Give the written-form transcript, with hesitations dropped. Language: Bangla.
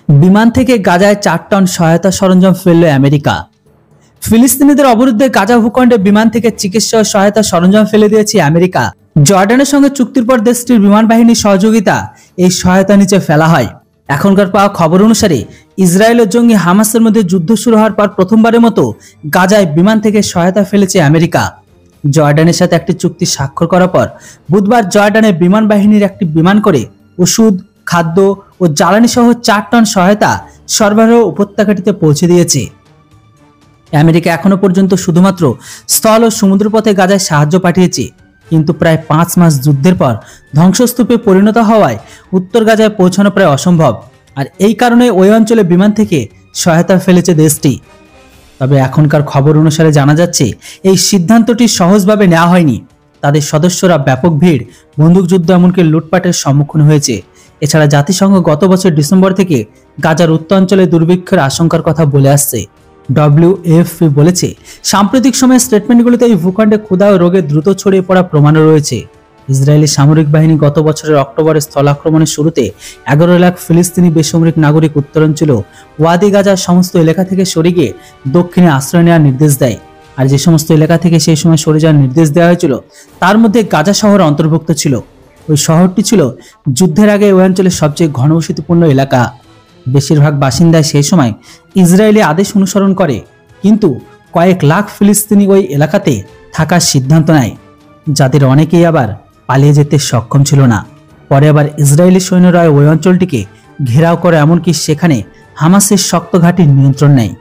বিমান থেকে গাজায় 4 টন সহায়তা সরঞ্জাম ফেলল আমেরিকা। ফিলিস্তিনিদের অবরুদ্ধে গাজা ভূখণ্ডে বিমান থেকে চিকিৎসা ও সহায়তা সরঞ্জাম ফেলে দিয়েছে আমেরিকা। জর্ডানের সঙ্গে চুক্তির পর দেশটির বিমান বাহিনীর সহযোগিতা এই সহায়তা নিচে ফেলা হয়। এখনকার পাওয়া খবর অনুসারে ইসরায়েল ও জঙ্গি হামাসের মধ্যে যুদ্ধ শুরু হওয়ার পর প্রথমবারের মতো গাজায় বিমান থেকে সহায়তা ফেলেছে আমেরিকা। জর্ডানের সাথে একটি চুক্তি স্বাক্ষর করার পর বুধবার জর্ডানের বিমান বাহিনীর একটি বিমান করে ওষুধ, খাদ্য ও জ্বালানি সহ 4 টন সহায়তা সরবরাহ উপত্যকাটিতে পৌঁছে দিয়েছে। আমেরিকা এখনো পর্যন্ত শুধুমাত্র স্থল ও সমুদ্রপথে গাজায় সাহায্য পাঠিয়েছে, কিন্তু প্রায় 5 মাস যুদ্ধের পর ধ্বংসস্তূপে পরিণত হওয়ায় উত্তর গাজায় পৌঁছানো প্রায় অসম্ভব। আর এই কারণে ওই অঞ্চলে বিমান থেকে সহায়তা ফেলেছে দেশটি। তবে এখনকার খবর অনুসারে জানা যাচ্ছে এই সিদ্ধান্তটি সহজভাবে নেওয়া হয়নি। তাদের সদস্যরা ব্যাপক ভিড়, বন্দুকযুদ্ধ এমনকি লুটপাটের সম্মুখীন হয়েছে। এছাড়া জাতিসংঘ গত বছর ডিসেম্বর থেকে গাজার উত্তরাঞ্চলে দুর্ভিক্ষের আশঙ্কার কথা বলে আসছে। WFP বলেছে, সাম্প্রতিক সময়ে স্টেটমেন্টগুলিতে এই ভূখণ্ডে ক্ষুধা ও রোগের দ্রুত ছড়িয়ে পড়া প্রমাণও রয়েছে। ইসরায়েলি সামরিক বাহিনী গত বছরের অক্টোবরে স্থল আক্রমণের শুরুতে 11 লাখ ফিলিস্তিনি বেসামরিক নাগরিক উত্তরাঞ্চল ওয়াদি গাজার সমস্ত এলাকা থেকে সরে গিয়ে দক্ষিণে আশ্রয় নেওয়ার নির্দেশ দেয়। আর যে সমস্ত এলাকা থেকে সেই সময় সরে যাওয়ার নির্দেশ দেওয়া হয়েছিল তার মধ্যে গাজা শহর অন্তর্ভুক্ত ছিল। ওই শহরটি ছিল যুদ্ধের আগে ওই অঞ্চলের সবচেয়ে ঘনবসতিপূর্ণ এলাকা। বেশিরভাগ বাসিন্দায় সেই সময় ইসরায়েলি আদেশ অনুসরণ করে, কিন্তু কয়েক লাখ ফিলিস্তিনি ওই এলাকাতে থাকার সিদ্ধান্ত নেয়, যাদের অনেকেই আবার পালিয়ে যেতে সক্ষম ছিল না। পরে আবার ইসরায়েলি সৈন্যরা ওই অঞ্চলটিকে ঘেরাও করে, এমনকি সেখানে হামাসের শক্ত ঘাঁটির নিয়ন্ত্রণ নেয়।